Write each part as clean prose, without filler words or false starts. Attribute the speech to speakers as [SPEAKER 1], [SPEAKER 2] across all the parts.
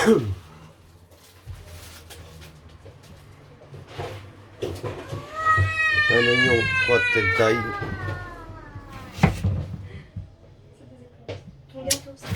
[SPEAKER 1] Un oignon, 3 têtes d'ail.
[SPEAKER 2] Ton gâteau, ça.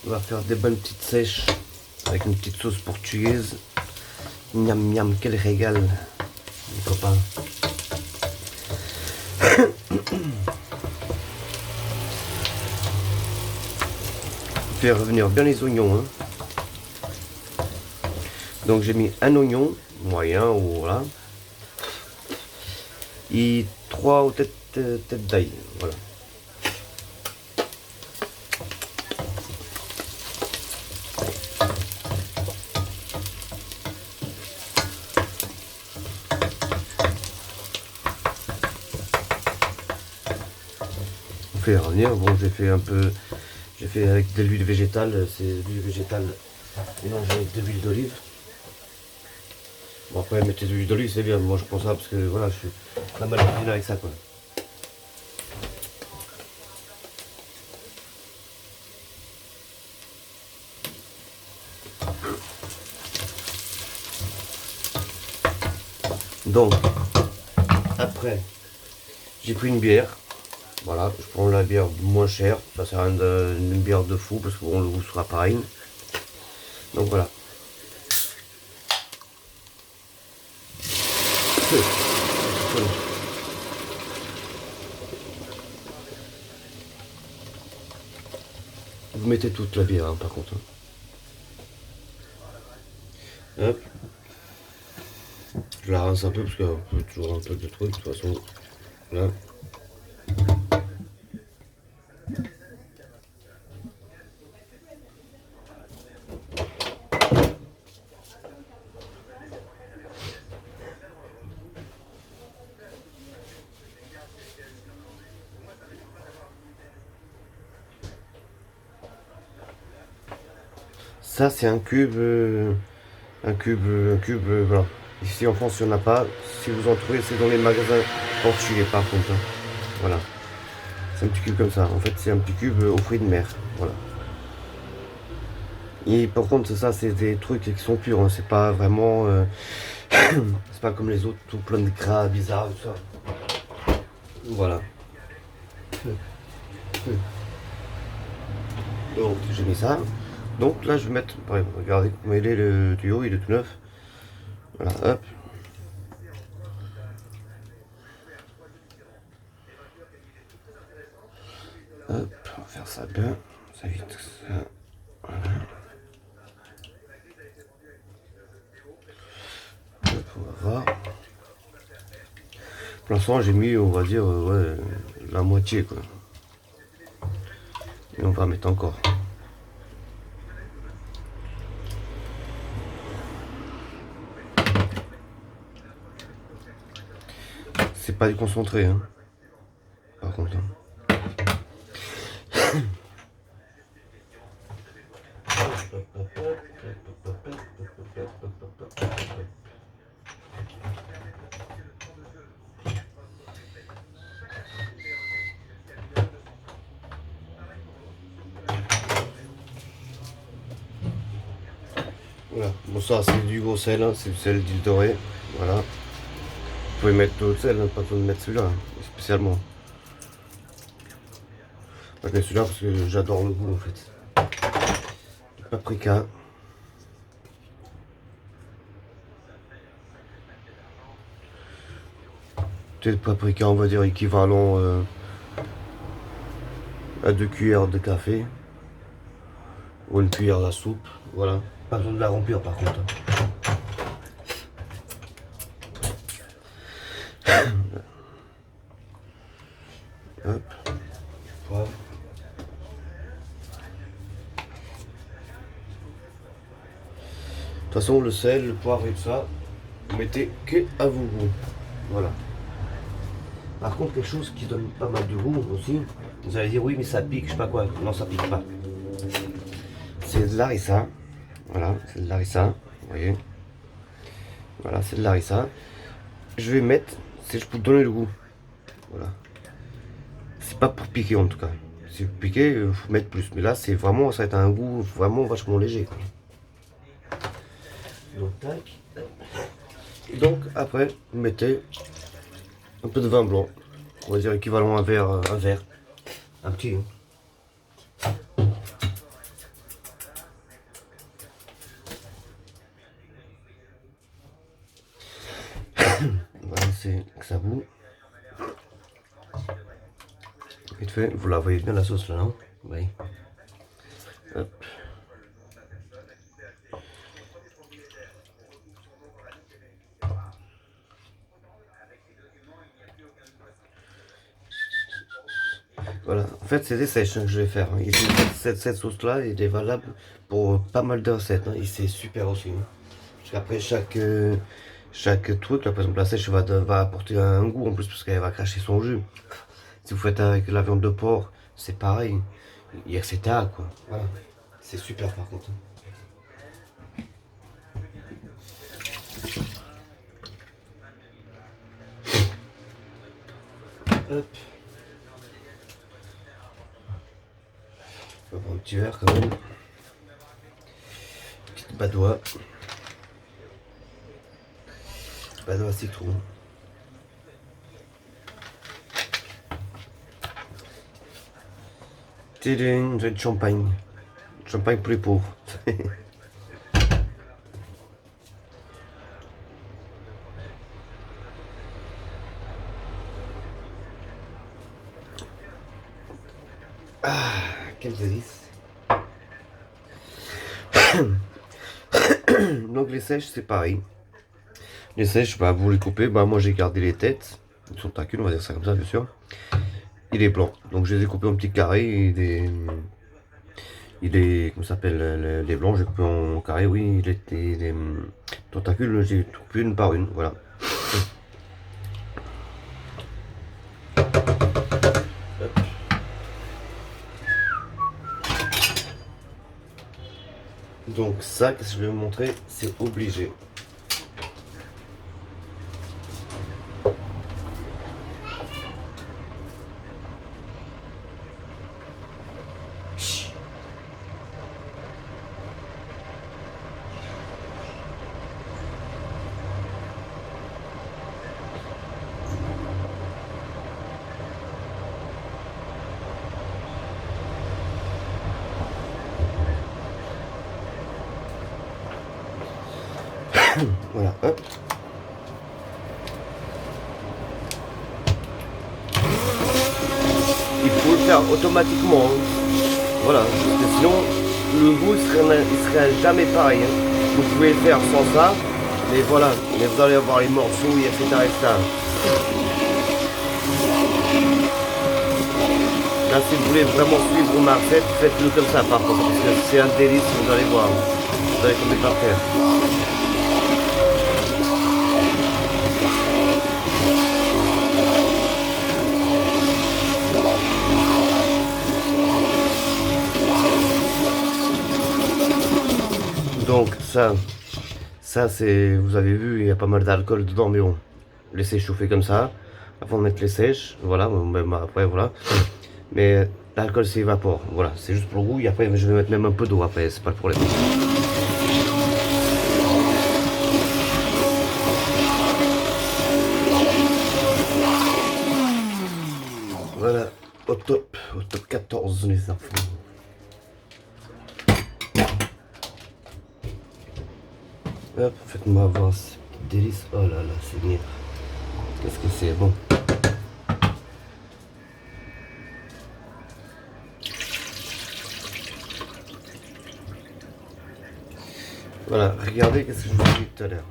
[SPEAKER 1] On va faire des bonnes petites sèches avec une petite sauce portugaise. Miam miam, quel régal, les copains. Faire revenir bien les oignons. Hein. Donc j'ai mis un oignon moyen ou voilà. Et 3 têtes d'ail. Voilà. Fait revenir. Bon, j'ai fait avec de l'huile végétale, c'est de l'huile végétale mélangée avec de l'huile d'olive. Bon, après mettez de l'huile d'olive, c'est bien, moi je prends ça parce que voilà, je suis pas mal cuisiné avec ça quoi. Donc après j'ai pris une bière. Voilà, je prends la bière moins chère, ça sert à rien une bière de fou parce qu'on le goût sera pareil. Donc voilà. Vous mettez toute la bière hein, par contre. Hop. Je la rince un peu parce qu'il y a toujours un peu de truc de toute façon. Là. Ça c'est un cube, voilà. Ici en France il n'y en a pas, si vous en trouvez, c'est dans les magasins portugais par contre. Hein. Voilà. C'est un petit cube comme ça. En fait, c'est un petit cube aux fruits de mer. Voilà. Et par contre, ça, c'est des trucs qui sont purs. Hein. C'est pas vraiment. C'est pas comme les autres, tout plein de gras bizarres, tout ça. Voilà. Donc, j'ai mis ça. Donc là, je vais mettre. Regardez comment il est le tuyau, il est tout neuf. Voilà, hop. Hop, on va faire ça bien. Ça évite ça. Voilà. Hop, on va voir. Pour l'instant, j'ai mis, on va dire, ouais, la moitié, quoi. Et on va mettre encore. C'est pas du concentré, hein. Par contre. Hein. Voilà. Bon, ça c'est du gros sel, hein. C'est du sel d'île dorée. Voilà. Vous pouvez mettre d'autres sel, hein. Pas besoin de mettre celui-là, hein, spécialement. Je mets celui-là parce que j'adore le goût en fait. Du paprika. Peut-être paprika, on va dire équivalent à 2 cuillères de café. Ou une cuillère à soupe. Voilà. Pas besoin de la remplir par contre. Hop. Poivre. De toute façon, le sel, le poivre et tout ça, vous mettez que à vos goûts. Voilà. Par contre, quelque chose qui donne pas mal de goût aussi, vous allez dire oui, mais ça pique, je sais pas quoi. Non, ça pique pas. C'est de l'harissa. Voilà, c'est de l'harissa. Vous voyez. Voilà, c'est de l'harissa. Je vais mettre, c'est pour donner le goût. Voilà. C'est pas pour piquer en tout cas. Si vous piquez, il faut mettre plus. Mais là, c'est vraiment, ça va être un goût vraiment vachement léger. Quoi. Donc, tac. Et donc, après, vous mettez un peu de vin blanc. On va dire équivalent à un verre. Un petit. Voilà, c'est que ça bout. Vite fait, vous la voyez bien la sauce là, non? Oui. Hop. Voilà, en fait c'est des sèches hein, que je vais faire. Hein. Cette sauce là elle est valable pour pas mal de recettes. Hein. Et c'est super aussi. Hein. Parce qu'après chaque truc, là, par exemple la sèche va apporter un goût en plus parce qu'elle va cracher son jus. Si vous faites avec la viande de porc, c'est pareil. Et etc. quoi. Voilà. C'est super par contre. Hop. On va prendre un petit verre quand même. Petite badoie. Badoie citron. Tiding, j'ai de champagne. Champagne pour les pauvres. Ah, quel délice. Donc les sèches, c'est pareil. Les sèches, bah, vous les coupez. Bah, moi, j'ai gardé les têtes. Ils sont tacules, on va dire ça comme ça, bien sûr. Il est blanc. Donc, je les ai coupés en petits carrés. Comment ça s'appelle, les blancs, j'ai coupé en carré. Oui, les tentacules, j'ai coupé une par une. Voilà. Donc ça, qu'est-ce que je vais vous montrer, c'est obligé. Voilà, hop. Il faut le faire automatiquement. Hein. Voilà, parce que sinon le goût il serait jamais pareil. Hein. Vous pouvez le faire sans ça, mais voilà, mais vous allez avoir les morceaux, etc. etc. Là, si vous voulez vraiment suivre ma recette, faites-le comme ça par contre, parce que c'est un délice, vous allez voir. Vous allez tomber par terre. Donc ça c'est, vous avez vu, il y a pas mal d'alcool dedans, mais bon, laissez chauffer comme ça, avant de mettre les sèches, voilà, même après, voilà. Mais l'alcool s'évapore, voilà, c'est juste pour le goût, et après je vais mettre même un peu d'eau après, c'est pas le problème. Voilà, au top 14 les enfants. Hop, faites-moi voir ce petit délice. Oh là là, c'est bien. Qu'est-ce que c'est bon. Voilà, regardez qu'est-ce que je vous ai dit tout à l'heure.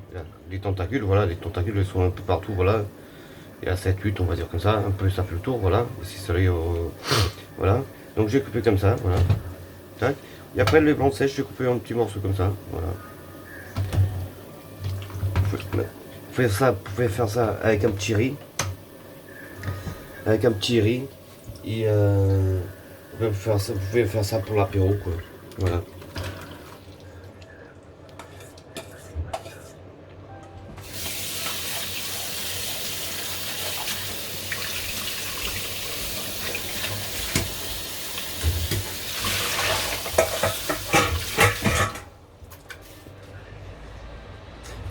[SPEAKER 1] Les tentacules, voilà, les tentacules ils sont un peu partout, voilà. Il y a 7-8, on va dire comme ça, un peu ça fait le tour, voilà. Ici, ça voilà. Donc j'ai coupé comme ça, voilà. Tac. Et après les blancs sèches, j'ai coupé en petits morceaux comme ça, voilà. Vous pouvez faire ça avec un petit riz. Avec un petit riz. Et vous pouvez faire ça pour l'apéro, quoi. Voilà.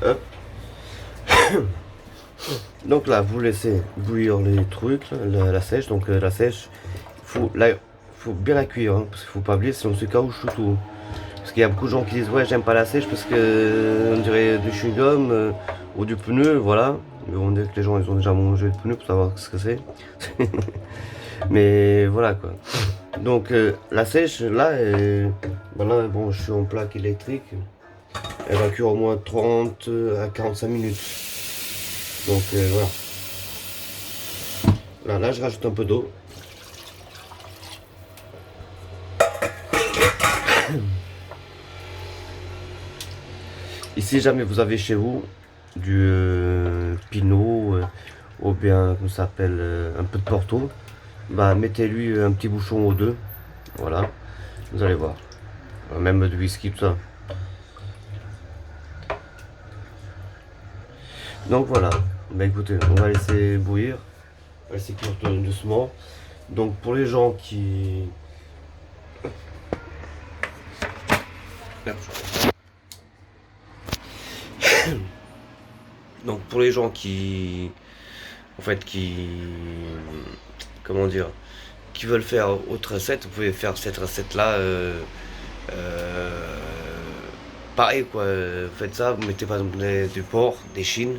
[SPEAKER 1] Hop. Donc là, vous laissez bouillir les trucs, la sèche. Donc la sèche, faut bien la cuire, hein, parce qu'il faut pas oublier, sinon c'est caoutchouc tout. Parce qu'il y a beaucoup de gens qui disent ouais j'aime pas la sèche parce que on dirait du chewing-gum ou du pneu, voilà. Mais on dit que les gens ils ont déjà mangé le pneu pour savoir ce que c'est. Mais voilà quoi. Donc la sèche là, voilà, bon je suis en plaque électrique. Elle va cuire au moins 30 à 45 minutes. Donc voilà. Là, je rajoute un peu d'eau. Et si jamais vous avez chez vous du pinot ou bien, comment ça s'appelle, un peu de porto, bah mettez-lui un petit bouchon ou deux. Voilà, vous allez voir. Même du whisky, tout ça. Donc voilà, bah écoutez, on va laisser bouillir, on va laisser cuire doucement. Donc pour les gens qui... Donc pour les gens qui... En fait comment dire, qui veulent faire autre recette, vous pouvez faire cette recette là pareil quoi, vous faites ça, vous mettez par exemple du porc, des chines,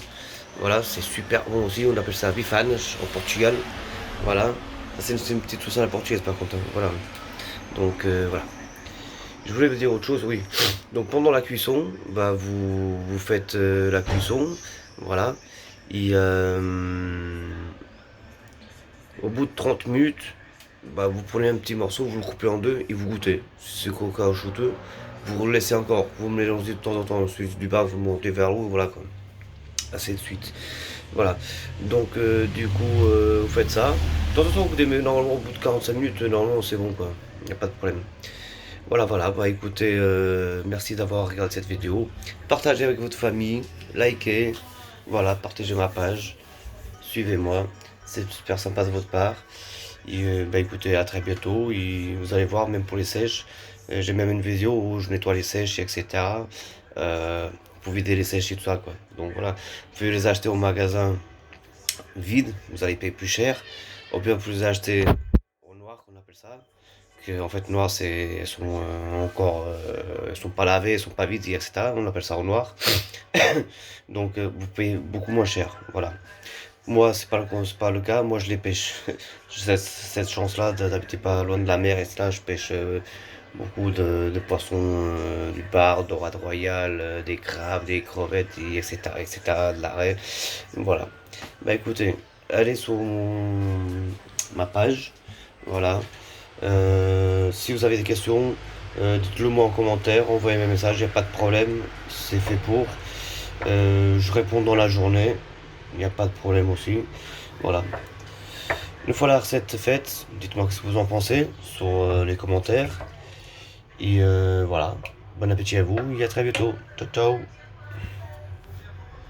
[SPEAKER 1] voilà, c'est super bon aussi, on appelle ça bifanes au Portugal, voilà, c'est une petite sauce à la portugaise par contre, hein, voilà, donc voilà. Je voulais vous dire autre chose, oui, donc pendant la cuisson, bah vous faites la cuisson, voilà, et au bout de 30 minutes, bah, vous prenez un petit morceau, vous le coupez en deux et vous goûtez. Si c'est caoutchouteux, vous le laissez encore, vous mélangez de temps en temps, ensuite du bas, vous montez vers le haut, voilà quoi. Ainsi de suite. Voilà. Donc du coup, vous faites ça. De temps en temps, vous démez, normalement au bout de 45 minutes, normalement c'est bon quoi. Il n'y a pas de problème. Voilà, voilà, bah écoutez, merci d'avoir regardé cette vidéo. Partagez avec votre famille, likez, voilà, partagez ma page, suivez-moi, c'est super sympa de votre part. Et bah écoutez, à très bientôt, et vous allez voir, même pour les sèches, j'ai même une vidéo où je nettoie les sèches, etc. Pour vider les sèches et tout ça, quoi. Donc voilà, vous pouvez les acheter au magasin vide, vous allez payer plus cher, ou bien vous les acheter au noir, qu'on appelle ça, qu'en fait noires elles sont encore, elles sont pas lavées, elles sont pas vides, etc. On appelle ça au noir. Donc vous payez beaucoup moins cher, voilà. Moi c'est pas le cas, moi je les pêche. J'ai cette chance-là d'habiter pas loin de la mer et cetera. Je pêche beaucoup de poissons, du bar, dorade royale, des crabes, des crevettes, et etc., etc., de l'arrêt. Voilà. Bah écoutez, allez sur ma page, voilà. Si vous avez des questions, dites-le moi en commentaire, envoyez mes messages, il n'y a pas de problème, c'est fait pour. Je réponds dans la journée, il n'y a pas de problème aussi. Voilà. Une fois la recette faite, dites-moi ce que vous en pensez sur les commentaires. Et voilà, bon appétit à vous et à très bientôt. Ciao ciao.